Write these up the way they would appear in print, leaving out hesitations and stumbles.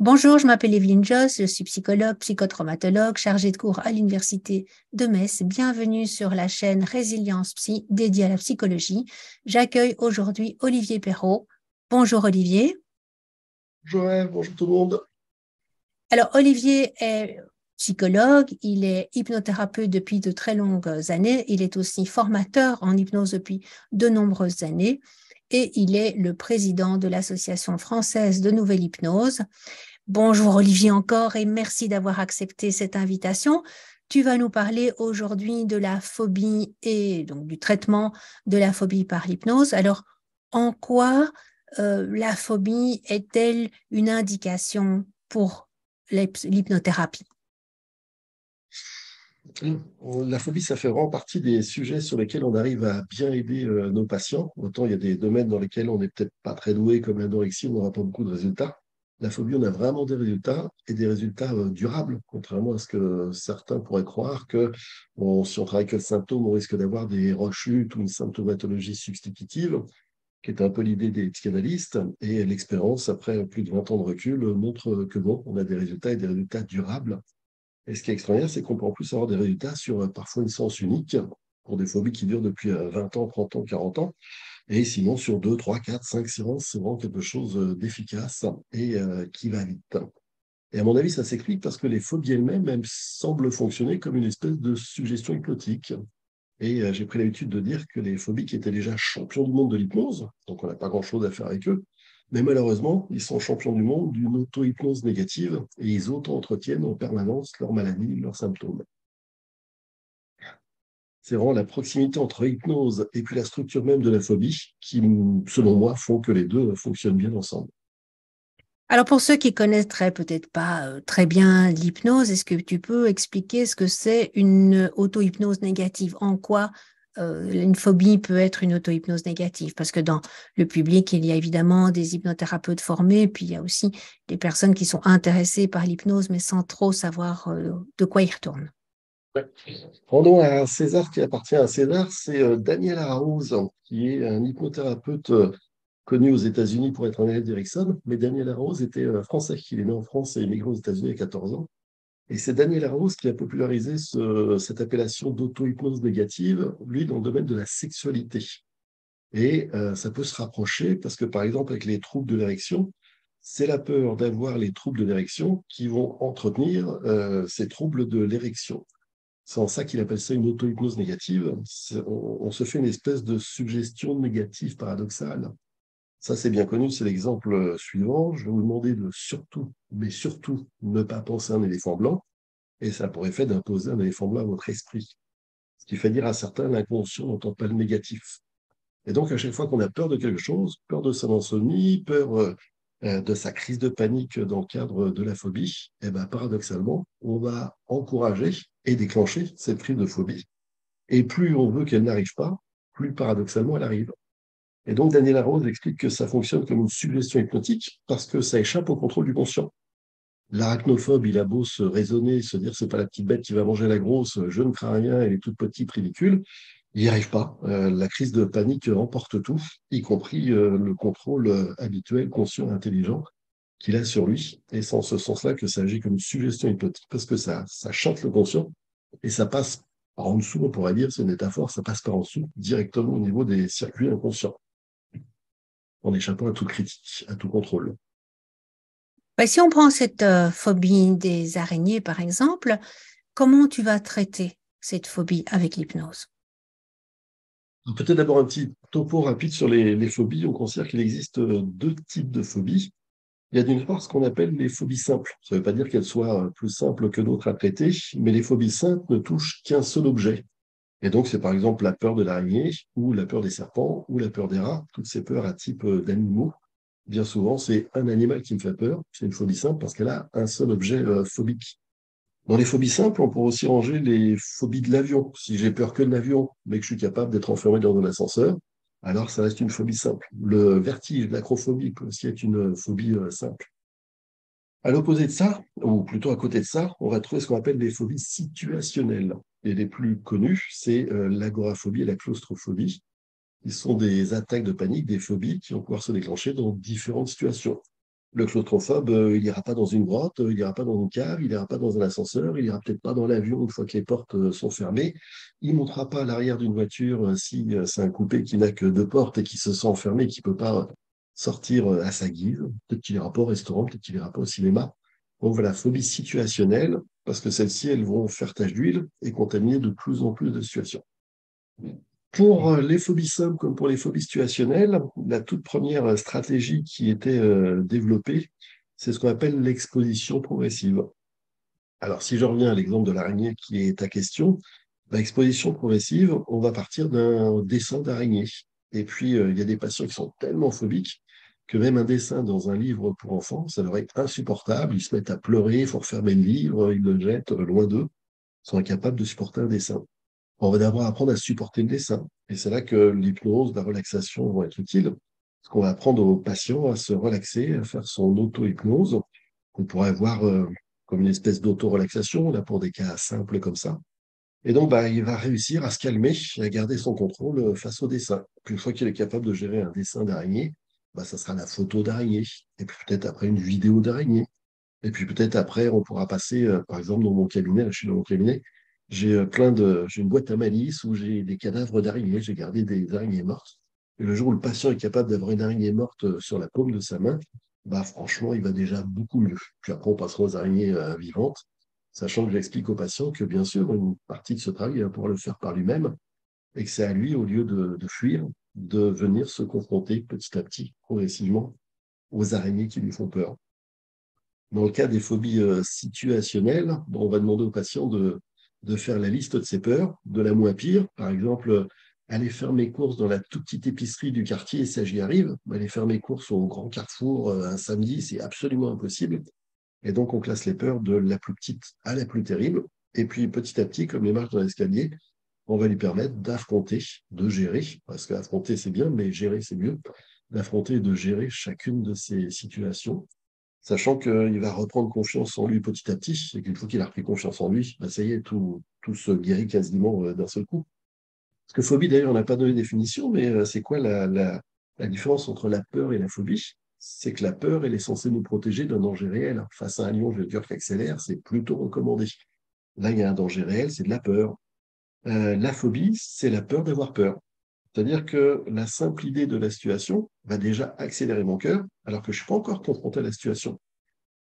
Bonjour, je m'appelle Evelyne Joss, je suis psychologue, psychotraumatologue, chargée de cours à l'Université de Metz. Bienvenue sur la chaîne Résilience Psy dédiée à la psychologie. J'accueille aujourd'hui Olivier Perrault. Bonjour Olivier. Joël, bonjour tout le monde. Alors Olivier est psychologue, il est hypnothérapeute depuis de très longues années, il est aussi formateur en hypnose depuis de nombreuses années et il est le président de l'Association française de nouvelle hypnose. Bonjour Olivier encore et merci d'avoir accepté cette invitation. Tu vas nous parler aujourd'hui de la phobie et donc du traitement de la phobie par l'hypnose. Alors, en quoi la phobie est-elle une indication pour l'hypnothérapie? La phobie, ça fait vraiment partie des sujets sur lesquels on arrive à bien aider nos patients. Autant il y a des domaines dans lesquels on n'est peut-être pas très doué, comme l'anorexie, on n'aura pas beaucoup de résultats. La phobie, on a vraiment des résultats et des résultats durables, contrairement à ce que certains pourraient croire que si on travaille que le symptôme, on risque d'avoir des rechutes ou une symptomatologie substitutive, qui est un peu l'idée des psychanalystes. Et l'expérience, après plus de 20 ans de recul, montre que bon, on a des résultats et des résultats durables. Et ce qui est extraordinaire, c'est qu'on peut en plus avoir des résultats sur parfois une séance unique pour des phobies qui durent depuis 20 ans, 30 ans, 40 ans. Et sinon, sur 2, 3, 4, 5 séances, c'est vraiment quelque chose d'efficace et qui va vite. Et à mon avis, ça s'explique parce que les phobies elles-mêmes semblent fonctionner comme une espèce de suggestion hypnotique. Et j'ai pris l'habitude de dire que les phobies qui étaient déjà champions du monde de l'hypnose, donc on n'a pas grand-chose à faire avec eux, mais malheureusement, ils sont champions du monde d'une auto-hypnose négative et ils auto-entretiennent en permanence leurs maladies, leurs symptômes. C'est vraiment la proximité entre hypnose et puis la structure même de la phobie qui, selon moi, font que les deux fonctionnent bien ensemble. Alors pour ceux qui connaîtraient peut-être pas très bien l'hypnose, est-ce que tu peux expliquer ce que c'est une auto-hypnose négative? En quoi une phobie peut être une auto-hypnose négative? Parce que dans le public, il y a évidemment des hypnothérapeutes formés, puis il y a aussi des personnes qui sont intéressées par l'hypnose, mais sans trop savoir de quoi ils retournent. Ouais. Rendons à César qui appartient à César, c'est Daniel Araouz, qui est un hypnothérapeute connu aux États-Unis pour être un élève d'Erickson, mais Daniel Araouz était français. Il est né en France et émigré aux États-Unis à 14 ans. Et c'est Daniel Araouz qui a popularisé cette appellation d'auto-hypnose négative, lui, dans le domaine de la sexualité. Et ça peut se rapprocher parce que, par exemple, avec les troubles de l'érection, c'est la peur d'avoir les troubles de l'érection qui vont entretenir ces troubles de l'érection. C'est en ça qu'il appelle ça une auto-hypnose négative. On se fait une espèce de suggestion négative paradoxale. Ça, c'est bien connu, c'est l'exemple suivant. Je vais vous demander de surtout, mais surtout, ne pas penser à un éléphant blanc. Et ça a pour effet d'imposer un éléphant blanc à votre esprit. Ce qui fait dire à certains, l'inconscient n'entend pas le négatif. Et donc, à chaque fois qu'on a peur de quelque chose, peur de son insomnie, peur de sa crise de panique dans le cadre de la phobie, eh ben, paradoxalement, on va encourager et déclencher cette crise de phobie. Et plus on veut qu'elle n'arrive pas, plus paradoxalement elle arrive. Et donc, Daniel Arose explique que ça fonctionne comme une suggestion hypnotique parce que ça échappe au contrôle du conscient. L'arachnophobe, il a beau se raisonner, se dire c'est pas la petite bête qui va manger la grosse, je ne crains rien, elle est toute petite, ridicule. Il n'y arrive pas. La crise de panique emporte tout, y compris le contrôle habituel, conscient et intelligent qu'il a sur lui. Et c'est en ce sens-là que ça agit comme une suggestion hypnotique, parce que ça chante le conscient et ça passe par en dessous, on pourrait dire, c'est une métaphore, ça passe par en dessous, directement au niveau des circuits inconscients, en échappant à toute critique, à tout contrôle. Ben, si on prend cette phobie des araignées, par exemple, comment tu vas traiter cette phobie avec l'hypnose? Peut-être d'abord un petit topo rapide sur les phobies. On considère qu'il existe deux types de phobies. Il y a d'une part ce qu'on appelle les phobies simples. Ça ne veut pas dire qu'elles soient plus simples que d'autres à traiter, mais les phobies simples ne touchent qu'un seul objet. Et donc, c'est par exemple la peur de l'araignée, ou la peur des serpents, ou la peur des rats, toutes ces peurs à type d'animaux. Bien souvent, c'est un animal qui me fait peur. C'est une phobie simple parce qu'elle a un seul objet phobique. Dans les phobies simples, on pourrait aussi ranger les phobies de l'avion. Si j'ai peur que de l'avion, mais que je suis capable d'être enfermé dans un ascenseur, alors ça reste une phobie simple. Le vertige, l'acrophobie peut aussi être une phobie simple. À l'opposé de ça, ou plutôt à côté de ça, on va trouver ce qu'on appelle les phobies situationnelles. Et les plus connues, c'est l'agoraphobie et la claustrophobie. Ils sont des attaques de panique, des phobies qui vont pouvoir se déclencher dans différentes situations. Le claustrophobe, il n'ira pas dans une grotte, il n'ira pas dans une cave, il n'ira pas dans un ascenseur, il n'ira peut-être pas dans l'avion une fois que les portes sont fermées. Il ne montera pas à l'arrière d'une voiture si c'est un coupé qui n'a que deux portes et qui se sent enfermé, qui ne peut pas sortir à sa guise. Peut-être qu'il n'ira pas au restaurant, peut-être qu'il n'ira pas au cinéma. Donc voilà, phobie situationnelle, parce que celles-ci, elles vont faire tache d'huile et contaminer de plus en plus de situations. Pour les phobies simples comme pour les phobies situationnelles, la toute première stratégie qui était développée, c'est ce qu'on appelle l'exposition progressive. Alors, si je reviens à l'exemple de l'araignée qui est ta question, l'exposition progressive, on va partir d'un dessin d'araignée. Et puis, il y a des patients qui sont tellement phobiques que même un dessin dans un livre pour enfants, ça leur est insupportable. Ils se mettent à pleurer, il faut refermer le livre, ils le jettent loin d'eux, ils sont incapables de supporter un dessin. On va d'abord apprendre à supporter le dessin. Et c'est là que l'hypnose, la relaxation vont être utiles. Parce qu'on va apprendre aux patients à se relaxer, à faire son auto-hypnose, qu'on pourrait voir comme une espèce d'auto-relaxation, là pour des cas simples comme ça. Et donc, bah, il va réussir à se calmer et à garder son contrôle face au dessin. Puis une fois qu'il est capable de gérer un dessin d'araignée, bah, ça sera la photo d'araignée. Et puis peut-être après une vidéo d'araignée. Et puis peut-être après, on pourra passer, par exemple, dans mon cabinet, là, je suis dans mon cabinet, j'ai une boîte à malice où j'ai des cadavres d'araignées, j'ai gardé des araignées mortes. Et le jour où le patient est capable d'avoir une araignée morte sur la paume de sa main, bah franchement, il va déjà beaucoup mieux. Puis après, on passera aux araignées vivantes, sachant que j'explique au patient que bien sûr, une partie de ce travail, il va pouvoir le faire par lui-même, et que c'est à lui, au lieu de fuir, de venir se confronter petit à petit, progressivement, aux araignées qui lui font peur. Dans le cas des phobies situationnelles, bon, on va demander au patient de faire la liste de ses peurs, de la moins pire. Par exemple, aller faire mes courses dans la toute petite épicerie du quartier, ça j'y arrive. Aller faire mes courses au grand carrefour un samedi, c'est absolument impossible. Et donc, on classe les peurs de la plus petite à la plus terrible. Et puis, petit à petit, comme les marches dans l'escalier, on va lui permettre d'affronter, de gérer, parce qu'affronter c'est bien, mais gérer c'est mieux, d'affronter et de gérer chacune de ces situations, sachant qu'il va reprendre confiance en lui petit à petit, et qu'une fois qu'il a repris confiance en lui, bah, ça y est, tout se guérit quasiment d'un seul coup. Parce que phobie, d'ailleurs, on n'a pas donné de définition, mais c'est quoi la différence entre la peur et la phobie? C'est que la peur, elle est censée nous protéger d'un danger réel. Face à un lion, je veux dire, qui accélère, c'est plutôt recommandé. Là, il y a un danger réel, c'est de la peur. La phobie, c'est la peur d'avoir peur. C'est-à-dire que la simple idée de la situation va déjà accélérer mon cœur, alors que je ne suis pas encore confronté à la situation.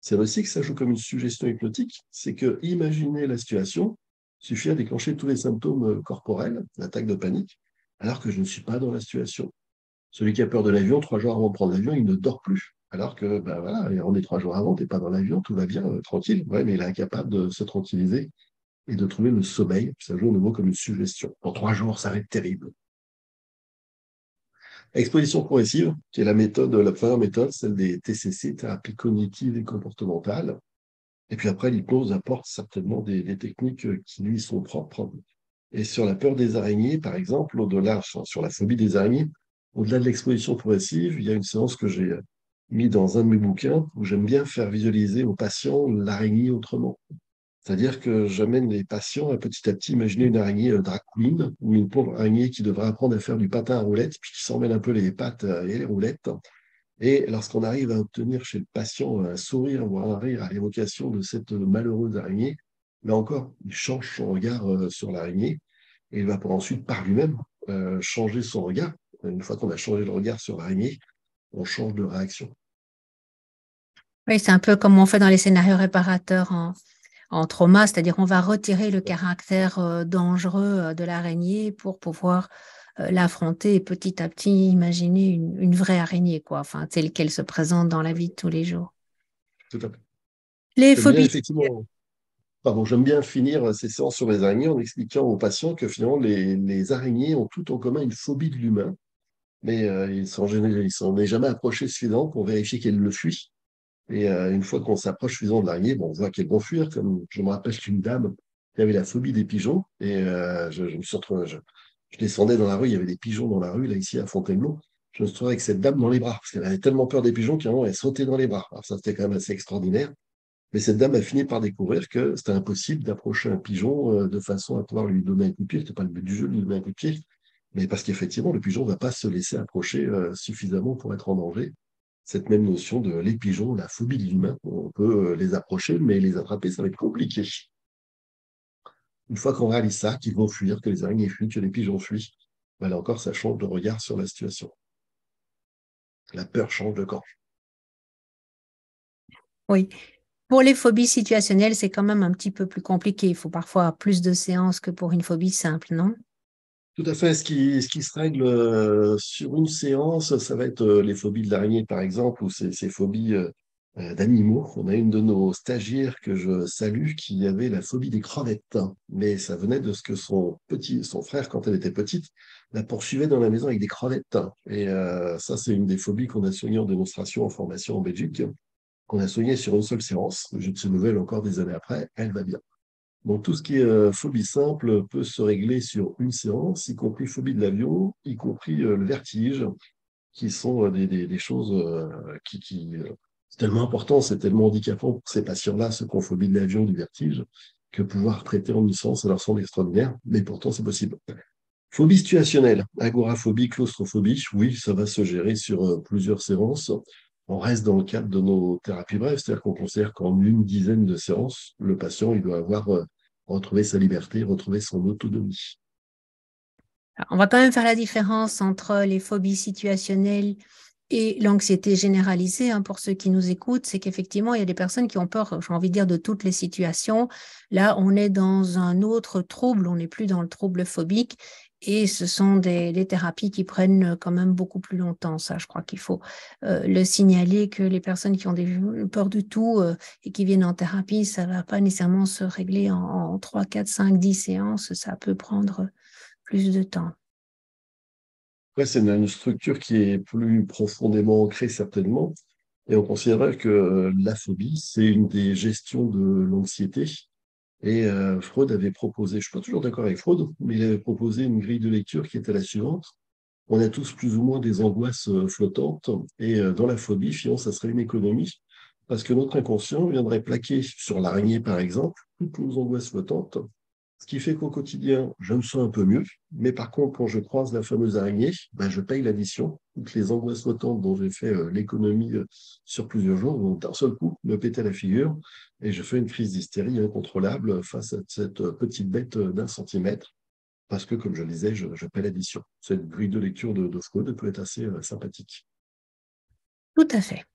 C'est aussi que ça joue comme une suggestion hypnotique, c'est que imaginer la situation suffit à déclencher tous les symptômes corporels, l'attaque de panique, alors que je ne suis pas dans la situation. Celui qui a peur de l'avion, 3 jours avant de prendre l'avion, il ne dort plus. Alors que, ben voilà, on est 3 jours avant, tu n'es pas dans l'avion, tout va bien, tranquille. Ouais, mais il est incapable de se tranquilliser et de trouver le sommeil. Ça joue au nouveau comme une suggestion. Dans 3 jours, ça va être terrible. Exposition progressive, qui est la première méthode, celle des TCC, thérapie cognitive et comportementale. Et puis après, l'hypnose apporte certainement des techniques qui lui sont propres. Et sur la peur des araignées, par exemple, au-delà, sur la phobie des araignées, au-delà de l'exposition progressive, il y a une séance que j'ai mis dans un de mes bouquins où j'aime bien faire visualiser aux patients l'araignée autrement. C'est-à-dire que j'amène les patients à petit imaginer une araignée drag queen ou une pauvre araignée qui devrait apprendre à faire du patin à roulettes, puis qui s'emmène un peu les pattes et les roulettes. Et lorsqu'on arrive à obtenir chez le patient un sourire, voire un rire à l'évocation de cette malheureuse araignée, là encore, il change son regard sur l'araignée et il va pour ensuite, par lui-même, changer son regard. Une fois qu'on a changé le regard sur l'araignée, on change de réaction. Oui, c'est un peu comme on fait dans les scénarios réparateurs en trauma, c'est-à-dire on va retirer le caractère dangereux de l'araignée pour pouvoir l'affronter et petit à petit imaginer une vraie araignée, quoi, enfin, telle qu'elle se présente dans la vie de tous les jours. Tout à fait. Les J'aime bien phobies. effectivement, pardon, j'aime bien finir ces séances sur les araignées en expliquant aux patients que finalement les araignées ont tout en commun une phobie de l'humain, mais ils s'en est jamais approchés suffisamment pour vérifier qu'elles le fuient. Et une fois qu'on s'approche suffisamment de l'araignée, bon, on voit qu'elles vont fuir. Comme je me rappelle d'une dame qui avait la phobie des pigeons. Et je me suis retrouvé, je descendais dans la rue, il y avait des pigeons dans la rue, là, ici, à Fontainebleau. Je me suis retrouvé avec cette dame dans les bras, parce qu'elle avait tellement peur des pigeons qu'à un moment, elle sautait dans les bras. Alors ça, c'était quand même assez extraordinaire. Mais cette dame a fini par découvrir que c'était impossible d'approcher un pigeon de façon à pouvoir lui donner un coup de pied. C'était pas le but du jeu de lui donner un coup de pied. Mais parce qu'effectivement, le pigeon ne va pas se laisser approcher suffisamment pour être en danger. cette même notion de les pigeons, la phobie de l'humain. On peut les approcher, mais les attraper, ça va être compliqué. Une fois qu'on réalise ça, qu'ils vont fuir, que les araignées fuient, que les pigeons fuient, ben là encore, ça change de regard sur la situation. La peur change de camp. Oui. Pour les phobies situationnelles, c'est quand même un petit peu plus compliqué. Il faut parfois plus de séances que pour une phobie simple, non? Tout à fait. Ce qui se règle sur une séance, ça va être les phobies de l'araignée, par exemple, ou ces phobies d'animaux. On a une de nos stagiaires que je salue qui avait la phobie des crevettes. Mais ça venait de ce que son frère, quand elle était petite, la poursuivait dans la maison avec des crevettes. Et ça, c'est une des phobies qu'on a soignées en démonstration, en formation en Belgique, qu'on a soigné sur une seule séance. J'ai de ces nouvelles encore des années après. Elle va bien. Donc, tout ce qui est phobie simple peut se régler sur une séance, y compris phobie de l'avion, y compris le vertige, qui sont des choses c'est tellement important, c'est tellement handicapant pour ces patients-là, ceux qui ont phobie de l'avion, du vertige, que pouvoir traiter en une séance, ça leur semble extraordinaire, mais pourtant c'est possible. Phobie situationnelle, agoraphobie, claustrophobie, oui, ça va se gérer sur plusieurs séances. On reste dans le cadre de nos thérapies brèves, c'est-à-dire qu'on considère qu'en une dizaine de séances, le patient il doit avoir retrouvé sa liberté, retrouvé son autonomie. Alors, on va quand même faire la différence entre les phobies situationnelles et l'anxiété généralisée, hein, pour ceux qui nous écoutent, c'est qu'effectivement, il y a des personnes qui ont peur, j'ai envie de dire, de toutes les situations. Là, on est dans un autre trouble, on n'est plus dans le trouble phobique. Et ce sont des thérapies qui prennent quand même beaucoup plus longtemps. Ça, je crois qu'il faut le signaler que les personnes qui ont des peurs de tout et qui viennent en thérapie, ça ne va pas nécessairement se régler en 3, 4, 5, 10 séances. Ça peut prendre plus de temps. Après, c'est une structure qui est plus profondément ancrée certainement, et on considère que la phobie, c'est une des gestions de l'anxiété. Et Freud avait proposé, je ne suis pas toujours d'accord avec Freud, mais il avait proposé une grille de lecture qui était la suivante. On a tous plus ou moins des angoisses flottantes, et dans la phobie, finalement, ça serait une économie, parce que notre inconscient viendrait plaquer sur l'araignée, par exemple, toutes nos angoisses flottantes, ce qui fait qu'au quotidien, je me sens un peu mieux, mais par contre, quand je croise la fameuse araignée, ben, je paye l'addition. Toutes les angoisses flottantes dont j'ai fait l'économie sur plusieurs jours vont d'un seul coup me péter la figure, et je fais une crise d'hystérie incontrôlable face à cette petite bête d'un centimètre, parce que, comme je le disais, je paie l'addition. Cette grille de lecture de Freud peut être assez sympathique. Tout à fait.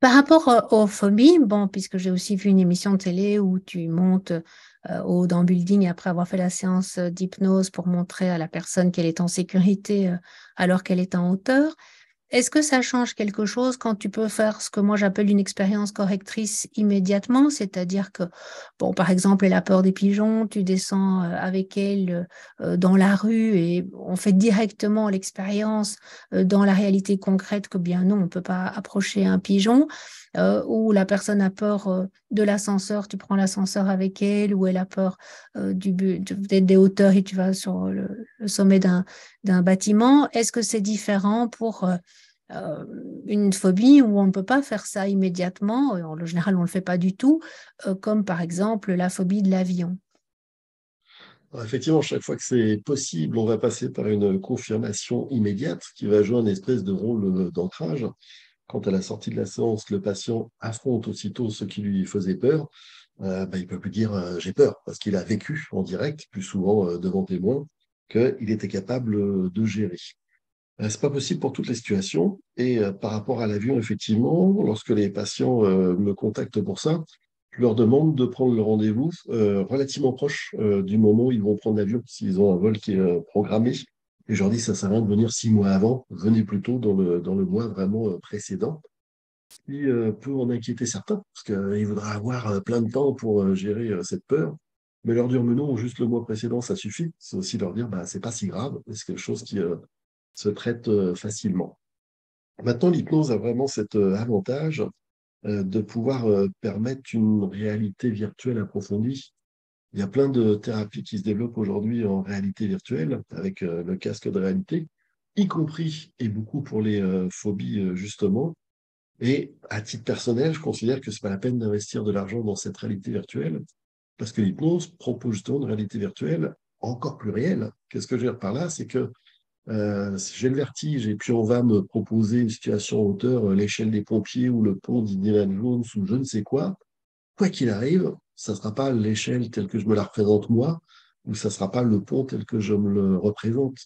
Par rapport aux phobies, bon, puisque j'ai aussi vu une émission de télé où tu montes au dans le building après avoir fait la séance d'hypnose pour montrer à la personne qu'elle est en sécurité alors qu'elle est en hauteur. Est-ce que ça change quelque chose quand tu peux faire ce que moi j'appelle une expérience correctrice immédiatement? C'est-à-dire que, bon, par exemple, elle a peur des pigeons, tu descends avec elle dans la rue et on fait directement l'expérience dans la réalité concrète que bien non, on ne peut pas approcher un pigeon. Ou la personne a peur de l'ascenseur, tu prends l'ascenseur avec elle, ou elle a peur peut-être des hauteurs et tu vas sur le sommet d'un bâtiment. Est-ce que c'est différent pour euh, une phobie où on ne peut pas faire ça immédiatement, en général on ne le fait pas du tout, comme par exemple la phobie de l'avion. Alors, effectivement, chaque fois que c'est possible, on va passer par une confirmation immédiate qui va jouer un espèce de rôle d'ancrage. Quand à la sortie de la séance, le patient affronte aussitôt ce qui lui faisait peur, ben, il ne peut plus dire j'ai peur, parce qu'il a vécu en direct, plus souvent devant témoin, qu'il était capable de gérer. C'est pas possible pour toutes les situations. Et par rapport à l'avion, effectivement, lorsque les patients me contactent pour ça, je leur demande de prendre le rendez-vous relativement proche du moment où ils vont prendre l'avion, s'ils ont un vol qui est programmé. Et je leur dis, ça sert à rien de venir 6 mois avant, venez plutôt dans le mois vraiment précédent, ce qui peut en inquiéter certains, parce qu'ils voudraient avoir plein de temps pour gérer cette peur. Mais leur dire, mais non, juste le mois précédent, ça suffit. C'est aussi leur dire, bah, c'est pas si grave, c'est quelque chose qui se traite facilement. Maintenant, l'hypnose a vraiment cet avantage de pouvoir permettre une réalité virtuelle approfondie. Il y a plein de thérapies qui se développent aujourd'hui en réalité virtuelle avec le casque de réalité, y compris et beaucoup pour les phobies justement. Et à titre personnel, je considère que c'est pas la peine d'investir de l'argent dans cette réalité virtuelle parce que l'hypnose propose justement une réalité virtuelle encore plus réelle. Qu'est-ce que je veux dire par là? C'est que J'ai le vertige et puis on va me proposer une situation en hauteur, l'échelle des pompiers ou le pont d'Indiana Jones ou je ne sais quoi. Quoi qu'il arrive, ça ne sera pas l'échelle telle que je me la représente moi, ou ça ne sera pas le pont tel que je me le représente.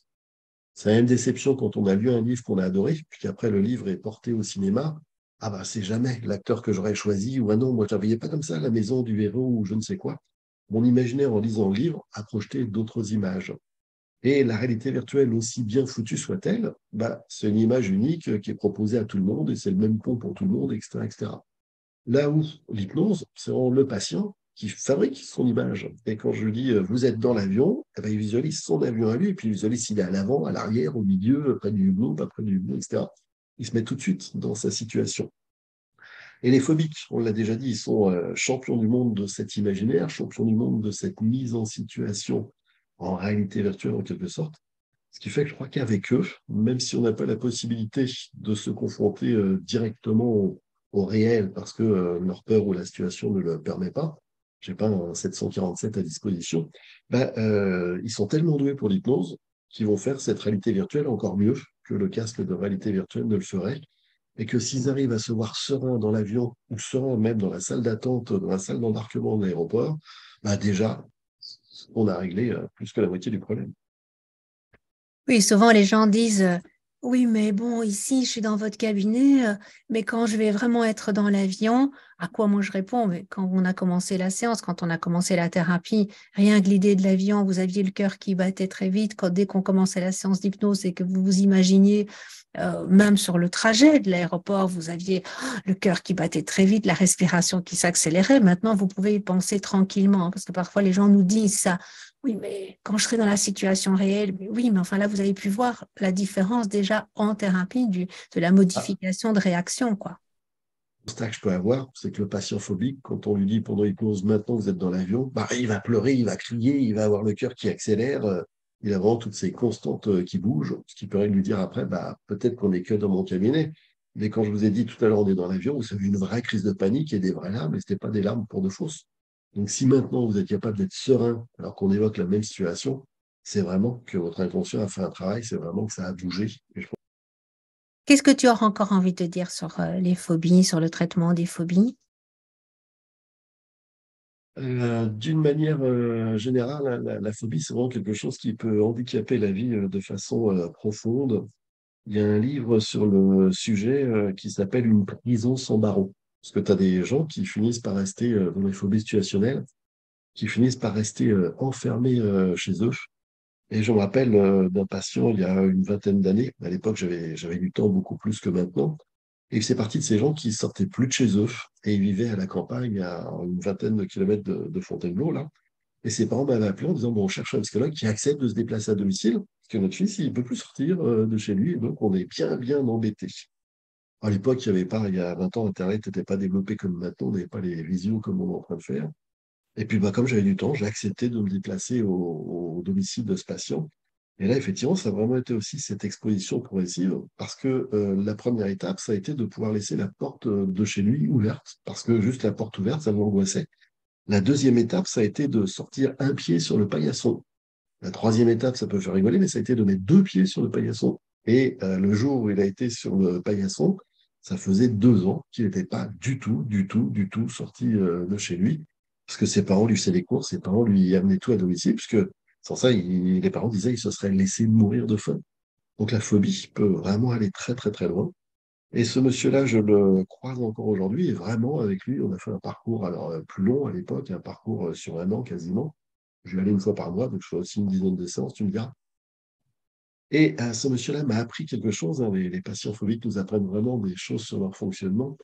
C'est la même déception quand on a lu un livre qu'on a adoré, puis qu'après le livre est porté au cinéma. Ah bah c'est jamais l'acteur que j'aurais choisi, ou ah non, moi je ne voyais pas comme ça la maison du héros ou je ne sais quoi. Mon imaginaire en lisant le livre a projeté d'autres images. Et la réalité virtuelle, aussi bien foutue soit-elle, bah, c'est une image unique qui est proposée à tout le monde et c'est le même pont pour tout le monde, etc., etc. Là où l'hypnose, c'est vraiment le patient qui fabrique son image. Et quand je lui dis vous êtes dans l'avion, eh ben, il visualise son avion à lui, et puis il visualise s'il est à l'avant, à l'arrière, au milieu, près du hublot, pas près du hublot, etc. Il se met tout de suite dans sa situation. Et les phobiques, on l'a déjà dit, ils sont champions du monde de cet imaginaire, champions du monde de cette mise en situation en réalité virtuelle en quelque sorte. Ce qui fait que je crois qu'avec eux, même si on n'a pas la possibilité de se confronter directement au réel parce que leur peur ou la situation ne le permet pas, je n'ai pas un 747 à disposition, bah, ils sont tellement doués pour l'hypnose qu'ils vont faire cette réalité virtuelle encore mieux que le casque de réalité virtuelle ne le ferait. Et que s'ils arrivent à se voir sereins dans l'avion ou sereins même dans la salle d'attente, dans la salle d'embarquement de l'aéroport, bah déjà, on a réglé plus que la moitié du problème. Oui, souvent les gens disent oui, mais bon, ici, je suis dans votre cabinet, mais quand je vais vraiment être dans l'avion, à quoi moi je réponds? Mais quand on a commencé la séance, quand on a commencé la thérapie, rien que l'idée de l'avion, vous aviez le cœur qui battait très vite. Dès qu'on commençait la séance d'hypnose et que vous vous imaginiez, même sur le trajet de l'aéroport, vous aviez le cœur qui battait très vite, la respiration qui s'accélérait. Maintenant, vous pouvez y penser tranquillement, hein, parce que parfois les gens nous disent ça. Oui, mais quand je serai dans la situation réelle, oui, mais enfin là, vous avez pu voir la différence déjà en thérapie de la Ah, modification de réaction, quoi. le constat que je peux avoir, c'est que le patient phobique, quand on lui dit pendant l'hypnose, maintenant vous êtes dans l'avion, bah, il va pleurer, il va crier, il va avoir le cœur qui accélère, il a vraiment toutes ces constantes qui bougent, ce qui pourrait lui dire après, bah, peut-être qu'on n'est que dans mon cabinet. Mais quand je vous ai dit tout à l'heure, on est dans l'avion, vous avez une vraie crise de panique et des vraies larmes, et ce n'était pas des larmes pour de fausses. Donc si maintenant vous êtes capable d'être serein alors qu'on évoque la même situation, c'est vraiment que votre inconscient a fait un travail, c'est vraiment que ça a bougé. Et je Qu'est-ce que tu auras encore envie de dire sur les phobies, sur le traitement des phobies? D'une manière générale, hein, la phobie, c'est vraiment quelque chose qui peut handicaper la vie de façon profonde. Il y a un livre sur le sujet qui s'appelle Une prison sans barreaux. Parce que tu as des gens qui finissent par rester dans les phobies situationnelles, qui finissent par rester enfermés chez eux. Et je me rappelle d'un patient il y a une vingtaine d'années. À l'époque, j'avais du temps beaucoup plus que maintenant. Et c'est parti de ces gens qui sortaient plus de chez eux et ils vivaient à la campagne, à une vingtaine de kilomètres de Fontainebleau, là. Et ses parents m'avaient appelé en disant, bon, on cherche un psychologue qui accepte de se déplacer à domicile, parce que notre fils, il ne peut plus sortir de chez lui, et donc on est bien, bien embêtés. À l'époque, il y avait pas, il y a 20 ans, Internet n'était pas développé comme maintenant, on n'avait pas les visios comme on est en train de faire. Et puis, bah, comme j'avais du temps, j'ai accepté de me déplacer au domicile de ce patient. Et là, effectivement, ça a vraiment été aussi cette exposition progressive, parce que la première étape, ça a été de pouvoir laisser la porte de chez lui ouverte, parce que juste la porte ouverte, ça m'angoissait. La deuxième étape, ça a été de sortir un pied sur le paillasson. La troisième étape, ça peut faire rigoler, mais ça a été de mettre deux pieds sur le paillasson. Et le jour où il a été sur le paillasson, ça faisait 2 ans qu'il n'était pas du tout, du tout, du tout sorti de chez lui, parce que ses parents lui faisaient les courses, ses parents lui amenaient tout à domicile, puisque sans ça, les parents disaient qu'il se serait laissé mourir de faim. Donc la phobie peut vraiment aller très, très, très loin. Et ce monsieur-là, je le croise encore aujourd'hui, et vraiment, avec lui, on a fait un parcours alors plus long à l'époque, un parcours sur 1 an quasiment. Je vais aller une fois par mois, donc je fais aussi une dizaine de séances, tu me diras. Et ce monsieur-là m'a appris quelque chose, hein, les patients phobiques nous apprennent vraiment des choses sur leur fonctionnement.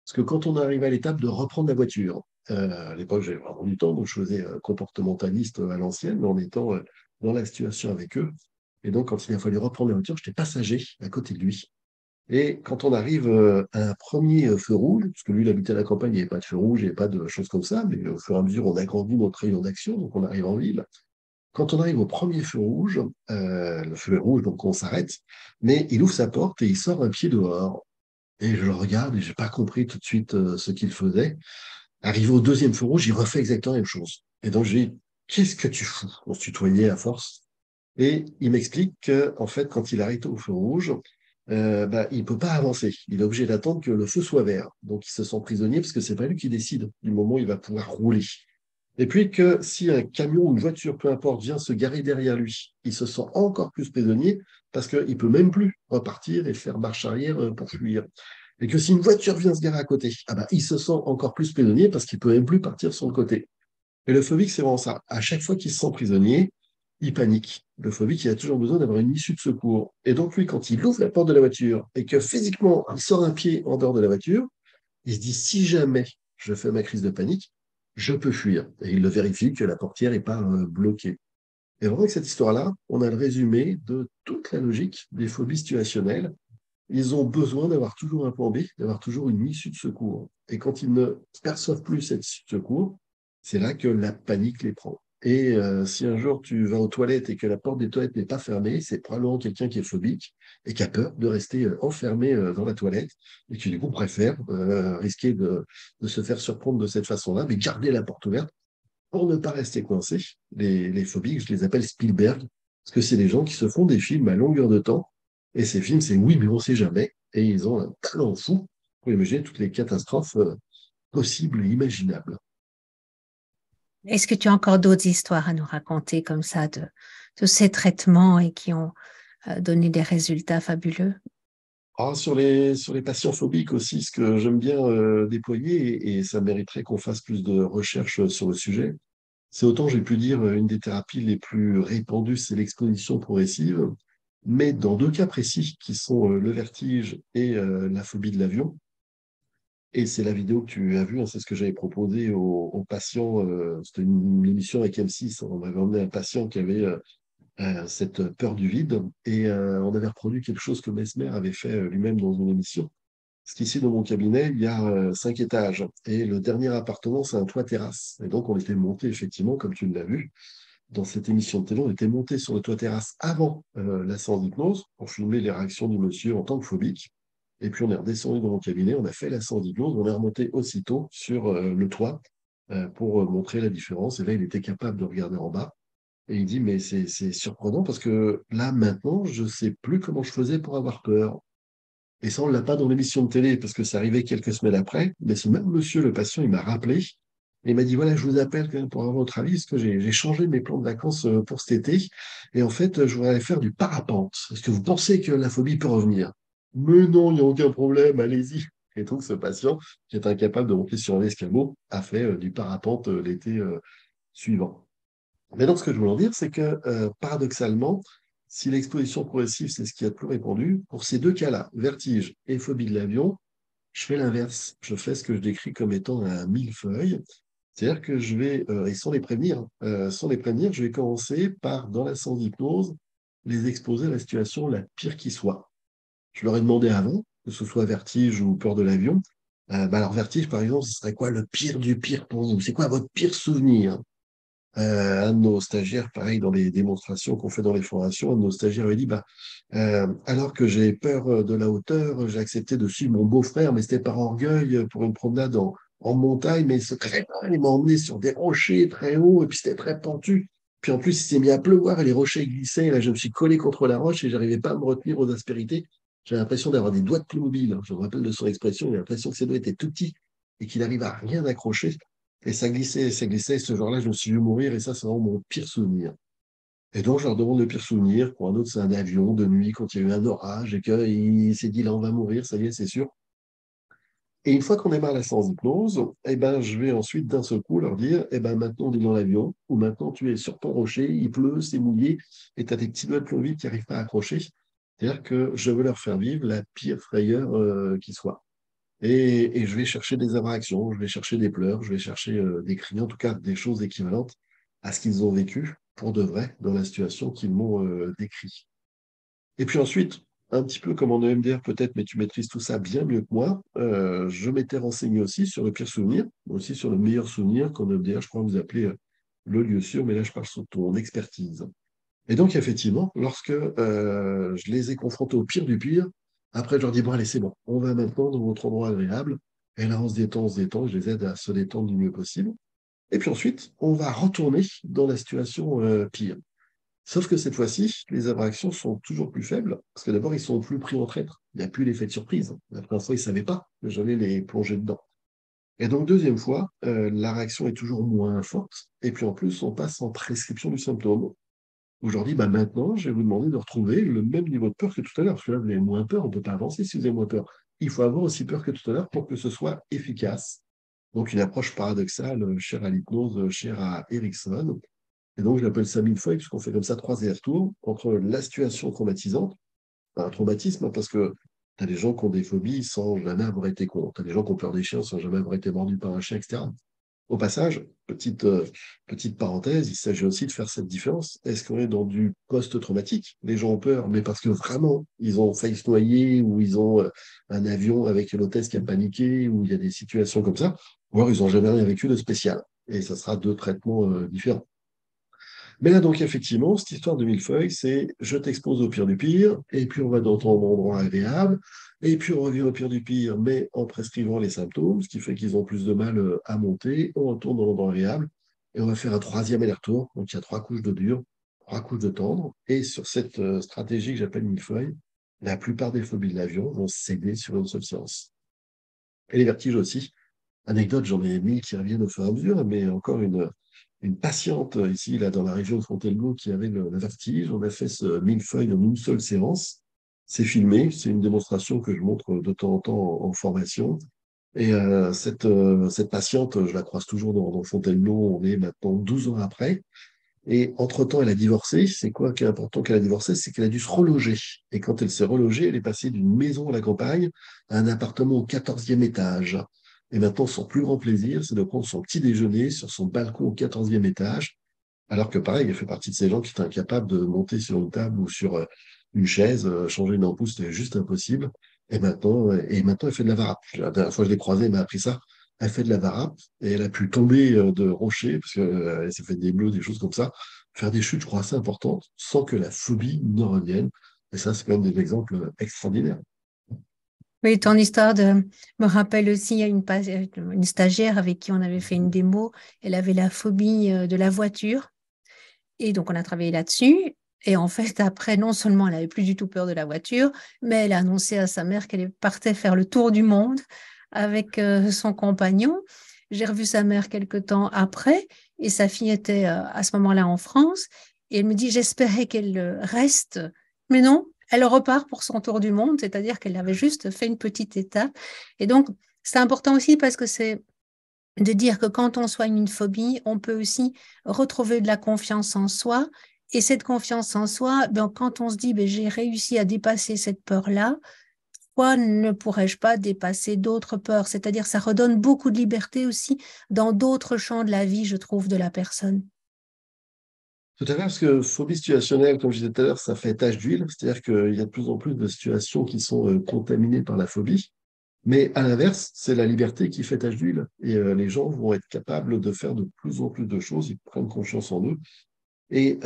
Parce que quand on arrive à l'étape de reprendre la voiture, à l'époque j'avais vraiment du temps, donc je faisais comportementaliste à l'ancienne, mais en étant dans la situation avec eux. Et donc quand il a fallu reprendre la voiture, j'étais passager à côté de lui. Et quand on arrive à un premier feu rouge, parce que lui, il habitait à la campagne, il n'y avait pas de feu rouge, il n'y avait pas de choses comme ça, mais au fur et à mesure, on agrandit notre rayon d'action, donc on arrive en ville. Quand on arrive au premier feu rouge, le feu est rouge, donc on s'arrête, mais il ouvre sa porte et il sort un pied dehors. Et je le regarde et je n'ai pas compris tout de suite ce qu'il faisait. Arrivé au deuxième feu rouge, il refait exactement la même chose. Et donc, j'ai dit, qu'est-ce que tu fous? On se tutoyait à force. Et il m'explique que, en fait, quand il arrête au feu rouge, il ne peut pas avancer. Il est obligé d'attendre que le feu soit vert. Donc, il se sent prisonnier parce que c'est pas lui qui décide du moment où il va pouvoir rouler. Et puis que si un camion ou une voiture, peu importe, vient se garer derrière lui, il se sent encore plus prisonnier parce qu'il ne peut même plus repartir et faire marche arrière pour fuir. Et que si une voiture vient se garer à côté, il se sent encore plus prisonnier parce qu'il ne peut même plus partir sur le côté. Et le phobique, c'est vraiment ça. À chaque fois qu'il se sent prisonnier, il panique. Le phobique, il a toujours besoin d'avoir une issue de secours. Et donc, lui, quand il ouvre la porte de la voiture et que physiquement, il sort un pied en dehors de la voiture, il se dit, si jamais je fais ma crise de panique, je peux fuir. Et il le vérifie que la portière n'est pas bloquée. Et vraiment, avec cette histoire-là, on a le résumé de toute la logique des phobies situationnelles. Ils ont besoin d'avoir toujours un plan B, d'avoir toujours une issue de secours. Et quand ils ne perçoivent plus cette issue de secours, c'est là que la panique les prend. Et si un jour tu vas aux toilettes et que la porte des toilettes n'est pas fermée, c'est probablement quelqu'un qui est phobique et qui a peur de rester enfermé dans la toilette et qui du coup préfère risquer de se faire surprendre de cette façon-là, mais garder la porte ouverte pour ne pas rester coincé. Les phobiques, je les appelle Spielberg, parce que c'est des gens qui se font des films à longueur de temps, et ces films, c'est oui, mais on ne sait jamais, et ils ont un talent fou pour imaginer toutes les catastrophes possibles et imaginables. Est-ce que tu as encore d'autres histoires à nous raconter comme ça de ces traitements et qui ont donné des résultats fabuleux? Ah, sur les patients phobiques aussi, ce que j'aime bien déployer, et ça mériterait qu'on fasse plus de recherches sur le sujet, c'est autant j'ai pu dire une des thérapies les plus répandues, c'est l'exposition progressive, mais dans deux cas précis qui sont le vertige et la phobie de l'avion. Et c'est la vidéo que tu as vue, hein, c'est ce que j'avais proposé aux patients. C'était une émission avec M6. On avait emmené un patient qui avait cette peur du vide et on avait reproduit quelque chose que Mesmer avait fait lui-même dans une émission. Parce qu'ici, dans mon cabinet, il y a 5 étages et le dernier appartement, c'est un toit terrasse. Et donc, on était monté, effectivement, comme tu l'as vu, dans cette émission de télé, on était monté sur le toit terrasse avant la séance d'hypnose pour filmer les réactions du monsieur en tant que phobique. Et puis on est redescendu dans mon cabinet, on a fait la séance d'hypnose, on est remonté aussitôt sur le toit pour montrer la différence. Et là, il était capable de regarder en bas. Et il dit, mais c'est surprenant parce que là, maintenant, je ne sais plus comment je faisais pour avoir peur. Et ça, on ne l'a pas dans l'émission de télé parce que ça arrivait quelques semaines après. Mais ce même monsieur, le patient, il m'a rappelé et il m'a dit, voilà, je vous appelle quand même pour avoir votre avis parce que j'ai changé mes plans de vacances pour cet été. Et en fait, je voudrais aller faire du parapente. Est-ce que vous pensez que la phobie peut revenir? Mais non, il n'y a aucun problème, allez-y. Et donc, ce patient, qui est incapable de monter sur un escabeau, a fait du parapente l'été suivant. Mais donc, ce que je voulais en dire, c'est que paradoxalement, si l'exposition progressive, c'est ce qui est le plus répandu, pour ces deux cas-là, vertige et phobie de l'avion, je fais l'inverse. Je fais ce que je décris comme étant un millefeuille. C'est-à-dire que je vais, et sans les prévenir, je vais commencer par, dans la séance d'hypnose, les exposer à la situation la pire qui soit. Je leur ai demandé avant, que ce soit vertige ou peur de l'avion. Alors, vertige, par exemple, ce serait quoi le pire du pire pour vous? C'est quoi votre pire souvenir? Un de nos stagiaires, pareil, dans les démonstrations qu'on fait dans les formations, un de nos stagiaires lui dit, alors que j'ai peur de la hauteur, j'ai accepté de suivre mon beau-frère, mais c'était par orgueil pour une promenade en montagne, mais secrètement, il m'a emmené sur des rochers très hauts, et puis c'était très pentu. Puis en plus, il s'est mis à pleuvoir et les rochers glissaient, et là, je me suis collé contre la roche et j'arrivais pas à me retenir aux aspérités. J'avais l'impression d'avoir des doigts de Playmobil, hein. Je me rappelle de son expression, il a l'impression que ses doigts étaient tout petits et qu'il n'arrive à rien accrocher. Et ça glissait, ça glissait. Ce jour-là, je me suis vu mourir et ça, c'est vraiment mon pire souvenir. Et donc, je leur demande le pire souvenir. Pour un autre, c'est un avion de nuit quand il y a eu un orage et qu'il s'est dit là, on va mourir, ça y est, c'est sûr. Et une fois qu'on démarre la séance d'hypnose, eh ben, je vais ensuite d'un seul coup leur dire, eh ben, maintenant on est dans l'avion, ou maintenant tu es sur ton rocher, il pleut, c'est mouillé, et tu as tes petits doigts de plomb qui n'arrivent pas à accrocher. C'est-à-dire que je veux leur faire vivre la pire frayeur qui soit. Et je vais chercher des abractions, je vais chercher des pleurs, je vais chercher des cris, en tout cas des choses équivalentes à ce qu'ils ont vécu pour de vrai dans la situation qu'ils m'ont décrit. Et puis ensuite, un petit peu comme en EMDR peut-être, mais tu maîtrises tout ça bien mieux que moi, je m'étais renseigné aussi sur le pire souvenir, aussi sur le meilleur souvenir qu'en EMDR, je crois que vous appelez le lieu sûr, mais là je parle sur ton expertise. Et donc, effectivement, lorsque je les ai confrontés au pire du pire, après, je leur dis, bon, allez, c'est bon, on va maintenant dans votre endroit agréable. Et là, on se détend, je les aide à se détendre du mieux possible. Et puis ensuite, on va retourner dans la situation pire. Sauf que cette fois-ci, les aberrations sont toujours plus faibles, parce que d'abord, ils sont plus pris en traître. Il n'y a plus l'effet de surprise. La première fois, ils ne savaient pas que j'allais les plonger dedans. Et donc, deuxième fois, la réaction est toujours moins forte. Et puis en plus, on passe en prescription du symptôme. Aujourd'hui, bah maintenant, je vais vous demander de retrouver le même niveau de peur que tout à l'heure, parce que là, vous avez moins peur, on ne peut pas avancer si vous avez moins peur. Il faut avoir aussi peur que tout à l'heure pour que ce soit efficace. Donc, une approche paradoxale, chère à l'hypnose, chère à Erickson. Et donc, je l'appelle ça millefeuille, puisqu'on fait comme ça 3 allers-retours entre la situation traumatisante, un traumatisme, hein, parce que tu as des gens qui ont des phobies sans jamais avoir été con. Tu as des gens qui ont peur des chiens sans jamais avoir été mordus par un chien, etc. Au passage, petite parenthèse, il s'agit aussi de faire cette différence. Est-ce qu'on est dans du post-traumatique? Les gens ont peur, mais parce que vraiment, ils ont failli se noyer, ou ils ont un avion avec l'hôtesse qui a paniqué, ou il y a des situations comme ça, ou alors ils n'ont jamais rien vécu de spécial. Et ça sera deux traitements différents. Mais là, donc, effectivement, cette histoire de millefeuille, c'est je t'expose au pire du pire, et puis on va dans ton endroit agréable, et puis on revient au pire du pire, mais en prescrivant les symptômes, ce qui fait qu'ils ont plus de mal à monter, on retourne dans l'endroit agréable, et on va faire un troisième aller-retour. Donc, il y a 3 couches de dur, 3 couches de tendre, et sur cette stratégie que j'appelle millefeuille, la plupart des phobies de l'avion vont céder sur une seule séance. Et les vertiges aussi. Anecdote, j'en ai mis qui reviennent au fur et à mesure, mais encore une patiente ici, là, dans la région de Fontainebleau, qui avait le vertige. On a fait ce millefeuille en une seule séance. C'est filmé, c'est une démonstration que je montre de temps en temps en formation. Et cette patiente, je la croise toujours dans Fontainebleau, on est maintenant 12 ans après. Et entre-temps, elle a divorcé. C'est quoi qui est important qu'elle a divorcé? C'est qu'elle a dû se reloger. Et quand elle s'est relogée, elle est passée d'une maison à la campagne à un appartement au 14e étage. Et maintenant, son plus grand plaisir, c'est de prendre son petit déjeuner sur son balcon au 14e étage. Alors que pareil, elle fait partie de ces gens qui étaient incapables de monter sur une table ou sur une chaise, changer une ampoule, c'était juste impossible. Et maintenant, elle fait de la varap. La dernière fois que je l'ai croisée, elle m'a appris ça. Elle fait de la varap et elle a pu tomber de rochers, parce qu'elle s'est fait des bleus, des choses comme ça, faire des chutes, je crois, assez importantes, sans que la phobie ne revienne. Et ça, c'est quand même des exemples extraordinaires. Oui, ton histoire me rappelle aussi une stagiaire avec qui on avait fait une démo. Elle avait la phobie de la voiture. Et donc, on a travaillé là-dessus. Et en fait, après, non seulement elle n'avait plus du tout peur de la voiture, mais elle a annoncé à sa mère qu'elle partait faire le tour du monde avec son compagnon. J'ai revu sa mère quelque temps après et sa fille était à ce moment-là en France. Et elle me dit, j'espérais qu'elle reste, mais non, elle repart pour son tour du monde, c'est-à-dire qu'elle avait juste fait une petite étape. Et donc, c'est important aussi parce que c'est de dire que quand on soigne une phobie, on peut aussi retrouver de la confiance en soi. Et cette confiance en soi, ben, quand on se dit, ben, j'ai réussi à dépasser cette peur-là, pourquoi ne pourrais-je pas dépasser d'autres peurs? C'est-à-dire, ça redonne beaucoup de liberté aussi dans d'autres champs de la vie, je trouve, de la personne. Tout à fait, parce que phobie situationnelle, comme je disais tout à l'heure, ça fait tache d'huile, c'est-à-dire qu'il y a de plus en plus de situations qui sont contaminées par la phobie. Mais à l'inverse, c'est la liberté qui fait tache d'huile. Et les gens vont être capables de faire de plus en plus de choses, ils prennent confiance en eux. Et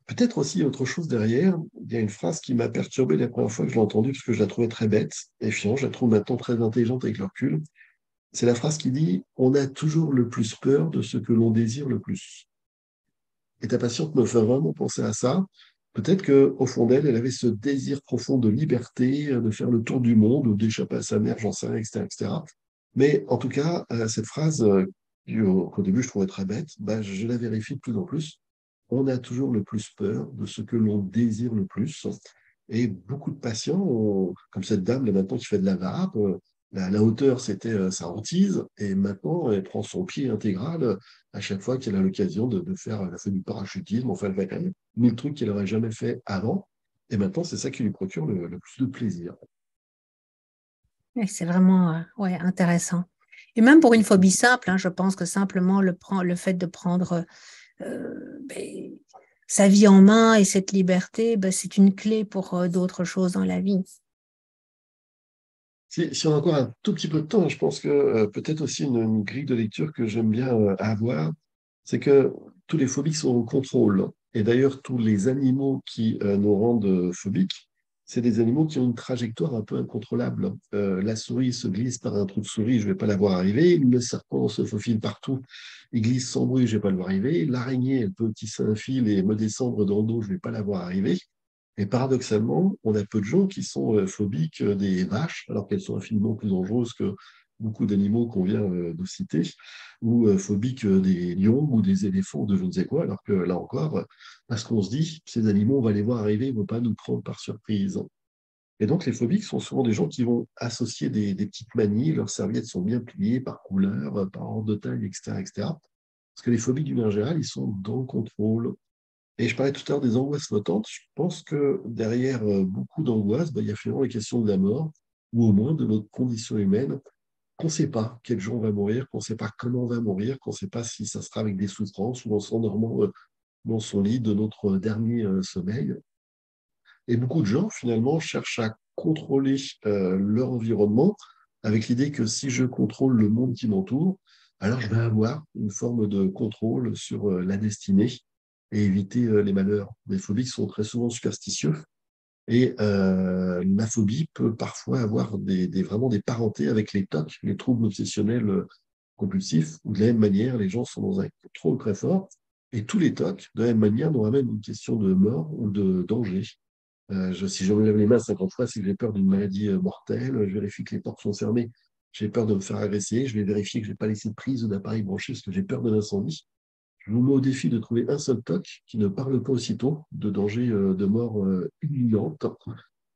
peut-être aussi autre chose derrière, il y a une phrase qui m'a perturbé la première fois que je l'ai entendue, parce que je la trouvais très bête et fiante, je la trouve maintenant très intelligente avec le recul. C'est la phrase qui dit: On a toujours le plus peur de ce que l'on désire le plus. Et ta patiente me fait vraiment penser à ça. Peut-être qu'au fond d'elle, elle avait ce désir profond de liberté, de faire le tour du monde, ou d'échapper à sa mère, j'en sais rien, etc., etc. Mais en tout cas, cette phrase, qu'au début je trouvais très bête, bah, je la vérifie de plus en plus. On a toujours le plus peur de ce que l'on désire le plus. Et beaucoup de patients, comme cette dame là maintenant qui fait de la vape, la hauteur c'était sa hantise, et maintenant elle prend son pied intégral à chaque fois qu'elle a l'occasion de faire, elle a fait du parachutisme, enfin elle fait quand même 1000 trucs qu'elle n'aurait jamais fait avant. Et maintenant, c'est ça qui lui procure le plus de plaisir. Et c'est vraiment ouais, intéressant. Et même pour une phobie simple, hein, je pense que simplement le fait de prendre ben, sa vie en main et cette liberté, ben, c'est une clé pour d'autres choses dans la vie. Si on a encore un tout petit peu de temps, je pense que peut-être aussi une grille de lecture que j'aime bien avoir, c'est que tous les phobiques sont au contrôle. Et d'ailleurs, tous les animaux qui nous rendent phobiques, c'est des animaux qui ont une trajectoire un peu incontrôlable. La souris se glisse par un trou de souris, je ne vais pas la voir arriver. Le serpent se faufile partout, il glisse sans bruit, je ne vais pas le voir arriver. L'araignée, elle peut tisser un fil et me descendre dans le dos, je ne vais pas la voir arriver. Et paradoxalement, on a peu de gens qui sont phobiques des vaches, alors qu'elles sont infiniment plus dangereuses que beaucoup d'animaux qu'on vient de citer, ou phobiques des lions ou des éléphants ou de je ne sais quoi, alors que là encore, parce qu'on se dit, ces animaux, on va les voir arriver, ils ne vont pas nous prendre par surprise. Et donc, les phobiques sont souvent des gens qui vont associer des petites manies, leurs serviettes sont bien pliées par couleur, par ordre de taille, etc., etc. Parce que les phobiques, d'une manière générale, ils sont dans le contrôle. Et je parlais tout à l'heure des angoisses flottantes. Je pense que derrière beaucoup d'angoisses, il y a finalement la question de la mort, ou au moins de notre condition humaine, qu'on ne sait pas quel jour on va mourir, qu'on ne sait pas comment on va mourir, qu'on ne sait pas si ça sera avec des souffrances ou en s'endormant dans son lit de notre dernier sommeil. Et beaucoup de gens, finalement, cherchent à contrôler leur environnement avec l'idée que si je contrôle le monde qui m'entoure, alors je vais avoir une forme de contrôle sur la destinée et éviter les malheurs. Les phobiques sont très souvent superstitieux et la phobie peut parfois avoir vraiment des parentés avec les TOC, les troubles obsessionnels compulsifs, où de la même manière, les gens sont dans un contrôle très fort et tous les TOC, de la même manière, nous ramènent une question de mort ou de danger. Si je me lève les mains 50 fois, c'est que j'ai peur d'une maladie mortelle. Je vérifie que les portes sont fermées. J'ai peur de me faire agresser. Je vais vérifier que je n'ai pas laissé de prise ou d'appareil branché parce que j'ai peur de l'incendie. Je vous mets au défi de trouver un seul TOC qui ne parle pas aussitôt de danger de mort imminente.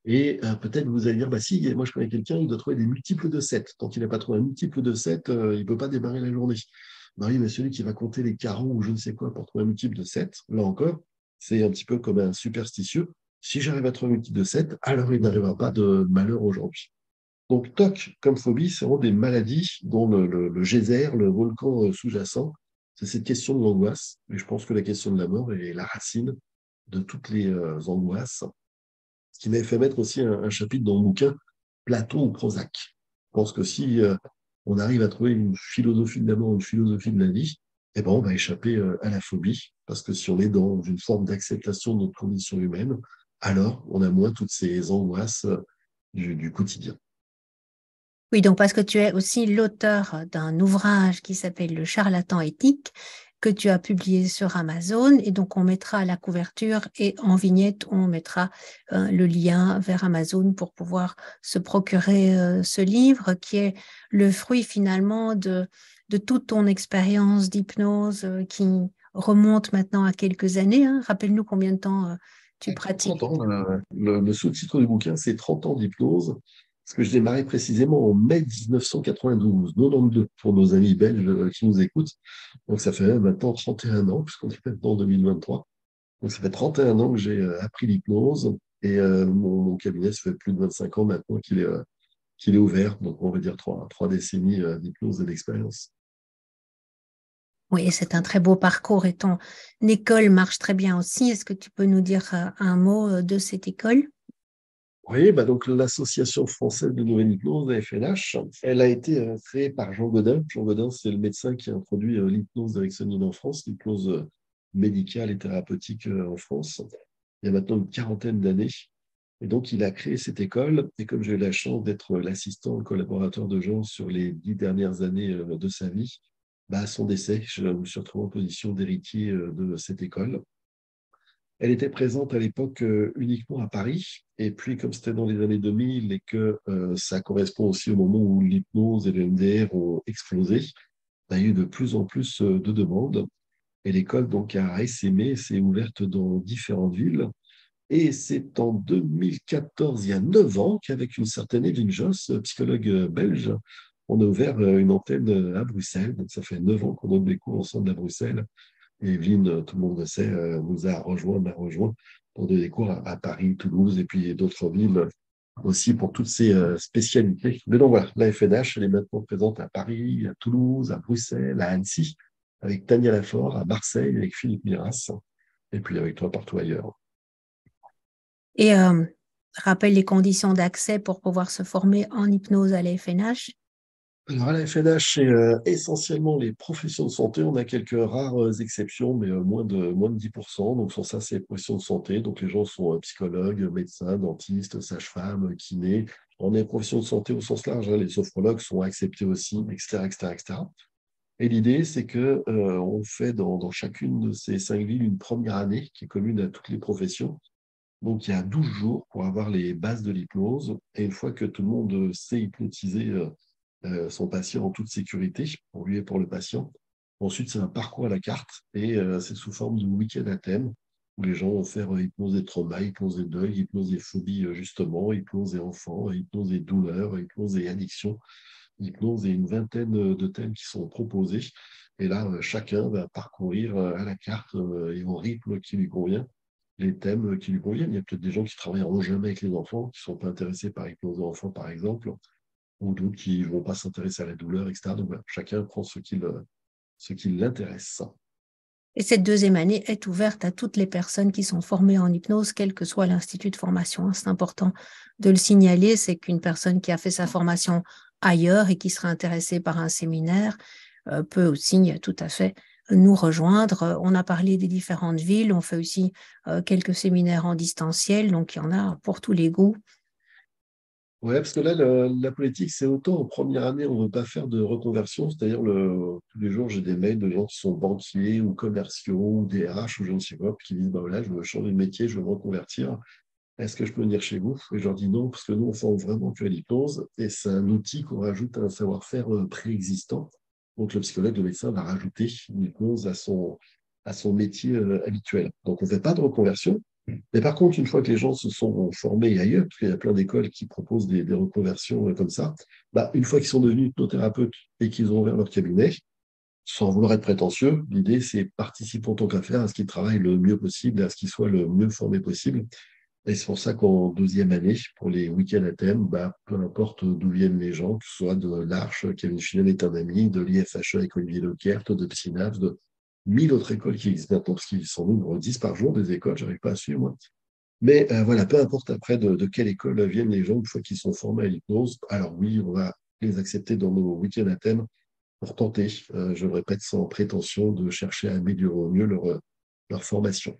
Et peut-être vous allez dire, bah si, moi je connais quelqu'un, il doit trouver des multiples de 7. Tant qu'il n'a pas trouvé un multiple de 7, il ne peut pas démarrer la journée. Bah oui, mais celui qui va compter les carreaux ou je ne sais quoi pour trouver un multiple de 7, là encore, c'est un petit peu comme un superstitieux. Si j'arrive à trouver un multiple de 7, alors il n'arrivera pas de malheur aujourd'hui. Donc, TOC comme phobie, c'est vraiment des maladies dont le geyser, le volcan sous-jacent, c'est cette question de l'angoisse. Et je pense que la question de la mort est la racine de toutes les angoisses. Ce qui m'avait fait mettre aussi un chapitre dans mon bouquin, Platon ou Prozac. Je pense que si on arrive à trouver une philosophie de la mort, une philosophie de la vie, eh ben, on va échapper à la phobie. Parce que si on est dans une forme d'acceptation de notre condition humaine, alors on a moins toutes ces angoisses du quotidien. Oui, donc parce que tu es aussi l'auteur d'un ouvrage qui s'appelle Le charlatan éthique, que tu as publié sur Amazon. Et donc, on mettra à la couverture et en vignette, on mettra le lien vers Amazon pour pouvoir se procurer ce livre qui est le fruit finalement de toute ton expérience d'hypnose qui remonte maintenant à quelques années, hein. Rappelle-nous combien de temps tu Plus de 30 pratiques. ans. Le sous-titre du bouquin, c'est 30 ans d'hypnose. Parce que je démarrais précisément en mai 1992, 92 pour nos amis belges qui nous écoutent. Donc ça fait maintenant 31 ans, puisqu'on est maintenant en 2023. Donc ça fait 31 ans que j'ai appris l'hypnose. Et mon cabinet, ça fait plus de 25 ans maintenant qu'il est ouvert. Donc on va dire trois décennies d'hypnose et d'expérience. Oui, c'est un très beau parcours et ton école marche très bien aussi. Est-ce que tu peux nous dire un mot de cette école? Oui, bah donc l'Association française de nouvelle hypnose, la FNH, elle a été créée par Jean Godin. Jean Godin, c'est le médecin qui a introduit l'hypnose ericksonienne en France, l'hypnose médicale et thérapeutique en France, il y a maintenant une quarantaine d'années. Et donc, il a créé cette école. Et comme j'ai eu la chance d'être l'assistant, le collaborateur de Jean sur les 10 dernières années de sa vie, bah, à son décès, je me suis retrouvé en position d'héritier de cette école. Elle était présente à l'époque uniquement à Paris. Et puis, comme c'était dans les années 2000 et que ça correspond aussi au moment où l'hypnose et le MDR ont explosé, il y a eu de plus en plus de demandes. Et l'école donc a essaimé, s'est ouverte dans différentes villes. Et c'est en 2014, il y a 9 ans, qu'avec une certaine Evelyne Josse, psychologue belge, on a ouvert une antenne à Bruxelles. Donc ça fait 9 ans qu'on donne des cours ensemble à Bruxelles. Et Evelyne, tout le monde le sait, m'a rejoint pour des cours à Paris, Toulouse et puis d'autres villes aussi pour toutes ces spécialités. Mais donc voilà, la FNH, elle est maintenant présente à Paris, à Toulouse, à Bruxelles, à Annecy, avec Tania Lafort, à Marseille, avec Philippe Miras, et puis avec toi partout ailleurs. Et rappelle les conditions d'accès pour pouvoir se former en hypnose à la FNH. Alors, à la FNH, c'est essentiellement les professions de santé. On a quelques rares exceptions, mais moins de 10%. Donc, sur ça, c'est les professions de santé. Donc, les gens sont psychologues, médecins, dentistes, sages-femmes, kinés. On est professions de santé au sens large, hein. Les sophrologues sont acceptés aussi, etc., etc., etc. Et l'idée, c'est que on fait dans chacune de ces 5 villes une première année qui est commune à toutes les professions. Donc, il y a 12 jours pour avoir les bases de l'hypnose. Et une fois que tout le monde sait hypnotiser son patient en toute sécurité, pour lui et pour le patient, ensuite, c'est un parcours à la carte et c'est sous forme de week-end à thème où les gens vont faire hypnose des traumas, hypnose des deuils, hypnose des phobies, justement, hypnose des enfants, hypnose des douleurs, hypnose des addictions, hypnose et une vingtaine de thèmes qui sont proposés. Et là, chacun va parcourir à la carte et au rythme qui lui convient les thèmes qui lui conviennent. Il y a peut-être des gens qui travailleront jamais avec les enfants, qui ne sont pas intéressés par l'hypnose enfants, par exemple, ou d'autres qui ne vont pas s'intéresser à la douleur, etc. Donc voilà, chacun prend ce qui l'intéresse. Et cette deuxième année est ouverte à toutes les personnes qui sont formées en hypnose, quel que soit l'institut de formation. C'est important de le signaler, c'est qu'une personne qui a fait sa formation ailleurs et qui sera intéressée par un séminaire peut aussi tout à fait nous rejoindre. On a parlé des différentes villes, on fait aussi quelques séminaires en distanciel, donc il y en a pour tous les goûts. Ouais, parce que là, la politique, c'est autant en première année, on ne veut pas faire de reconversion, c'est-à-dire tous les jours, j'ai des mails de gens qui sont banquiers ou commerciaux ou DRH ou je ne sais quoi, puis qui disent, bah voilà, je veux changer de métier, je veux me reconvertir. Est-ce que je peux venir chez vous? Et je leur dis non, parce que nous, on forme vraiment que à l'hypnose et c'est un outil qu'on rajoute à un savoir-faire préexistant. Donc, le psychologue, le médecin va rajouter une hypnose à son métier habituel. Donc, on ne fait pas de reconversion. Mais par contre, une fois que les gens se sont formés ailleurs, parce qu'il y a plein d'écoles qui proposent des reconversions comme ça, bah, une fois qu'ils sont devenus hypnothérapeutes et qu'ils ont ouvert leur cabinet, sans vouloir être prétentieux, l'idée, c'est participer en tant qu'affaire à ce qu'ils travaillent le mieux possible et à ce qu'ils soient le mieux formés possible. Et c'est pour ça qu'en deuxième année, pour les week-ends à thème, bah, peu importe d'où viennent les gens, que ce soit de l'Arche, Kevin Finel est un ami, de l'IFHE avec Olivier Lequert, de Psynaps, de 1000 autres écoles qui existent maintenant, parce qu'ils sont nombre 10 par jour des écoles, j'arrive pas à suivre moi. Mais voilà, peu importe après de quelle école viennent les gens une fois qu'ils sont formés à l'hypnose. Alors oui, on va les accepter dans nos week-ends à thème pour tenter, je le répète sans prétention, de chercher à améliorer au mieux leur formation.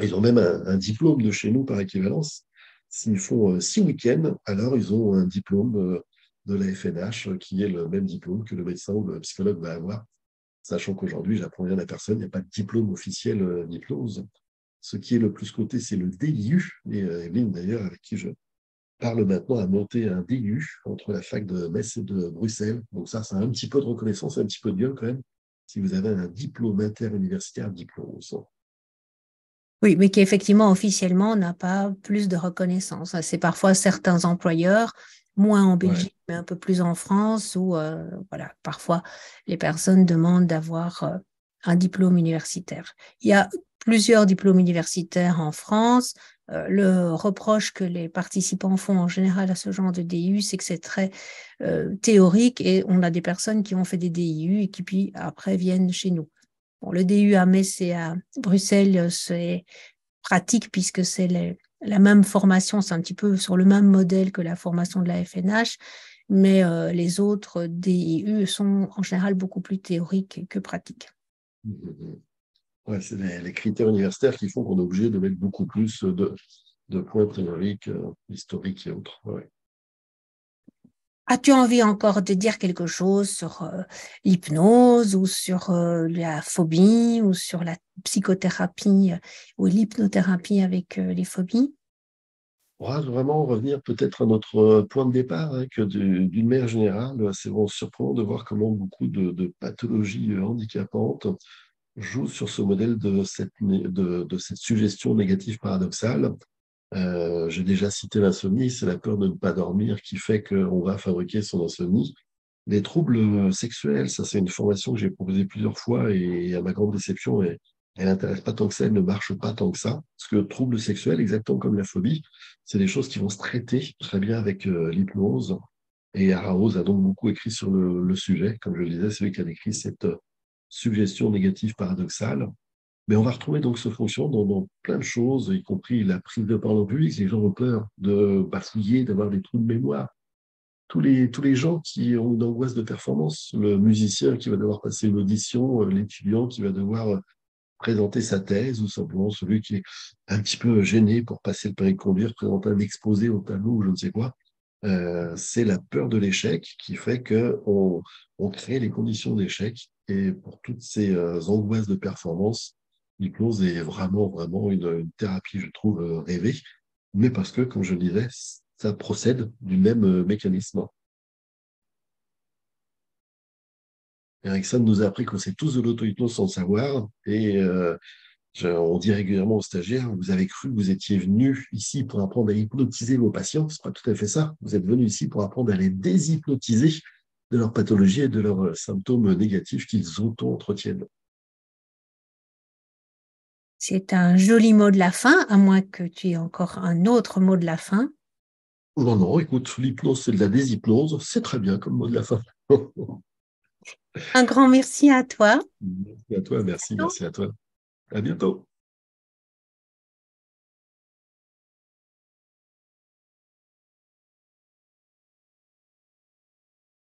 Ils ont même un diplôme de chez nous par équivalence. S'ils font 6 week-ends, alors ils ont un diplôme de la FNH qui est le même diplôme que le médecin ou le psychologue va avoir. Sachant qu'aujourd'hui, j'apprends rien à personne, il n'y a pas de diplôme officiel d'hypnose. Ce qui est le plus coté, c'est le DIU. Et Evelyne, d'ailleurs, avec qui je parle maintenant, a monté un DIU entre la fac de Metz et de Bruxelles. Donc ça, c'est un petit peu de reconnaissance, un petit peu de gueule quand même, si vous avez un diplôme interuniversitaire diplôme. Oui, mais qui effectivement officiellement n'a pas plus de reconnaissance. C'est parfois certains employeurs, moins en Ouais. Belgique, mais un peu plus en France, où voilà, parfois les personnes demandent d'avoir un diplôme universitaire. Il y a plusieurs diplômes universitaires en France. Le reproche que les participants font en général à ce genre de DU, c'est que c'est très théorique et on a des personnes qui ont fait des DIU et qui puis après viennent chez nous. Bon, le DU à Metz et à Bruxelles, c'est pratique puisque c'est la même formation, c'est un petit peu sur le même modèle que la formation de la FNH, mais les autres DIU sont en général beaucoup plus théoriques que pratiques. Ouais, c'est les critères universitaires qui font qu'on est obligé de mettre beaucoup plus de points théoriques, historiques et autres. Ouais. As-tu envie encore de dire quelque chose sur l'hypnose ou sur la phobie ou sur la psychothérapie ou l'hypnothérapie avec les phobies? On va vraiment revenir peut-être à notre point de départ, hein, que d'une manière générale, c'est vraiment surprenant de voir comment beaucoup de pathologies handicapantes jouent sur ce modèle de cette suggestion négative paradoxale. J'ai déjà cité l'insomnie, c'est la peur de ne pas dormir qui fait qu'on va fabriquer son insomnie. Les troubles sexuels, ça c'est une formation que j'ai proposée plusieurs fois et à ma grande déception, elle n'intéresse pas tant que ça, elle ne marche pas tant que ça. Parce que troubles sexuels, exactement comme la phobie, c'est des choses qui vont se traiter très bien avec l'hypnose. Et Araoz a donc beaucoup écrit sur le sujet. Comme je le disais, c'est lui qui a décrit cette suggestion négative paradoxale. Mais on va retrouver donc ce fonction dans plein de choses, y compris la prise de parole en public. Les gens ont peur de bafouiller, d'avoir des trous de mémoire. tous les gens qui ont une angoisse de performance, le musicien qui va devoir passer une audition, l'étudiant qui va devoir présenter sa thèse, ou simplement celui qui est un petit peu gêné pour passer le permis de conduire, présenter un exposé au tableau ou je ne sais quoi. C'est la peur de l'échec qui fait on crée les conditions d'échec. Et pour toutes ces angoisses de performance, l'hypnose est vraiment, vraiment une thérapie, je trouve, rêvée. Mais parce que, comme je le disais, ça procède du même mécanisme. Erickson nous a appris qu'on sait tous de l'auto-hypnose sans le savoir. Et on dit régulièrement aux stagiaires, vous avez cru que vous étiez venu ici pour apprendre à hypnotiser vos patients. Ce n'est pas tout à fait ça. Vous êtes venu ici pour apprendre à les déshypnotiser de leurs pathologies et de leurs symptômes négatifs qu'ils auto-entretiennent. C'est un joli mot de la fin, à moins que tu aies encore un autre mot de la fin. Non, non, écoute, l'hypnose, c'est de la déshypnose. C'est très bien comme mot de la fin. Un grand merci à toi. Merci à toi, merci, merci à toi. À bientôt.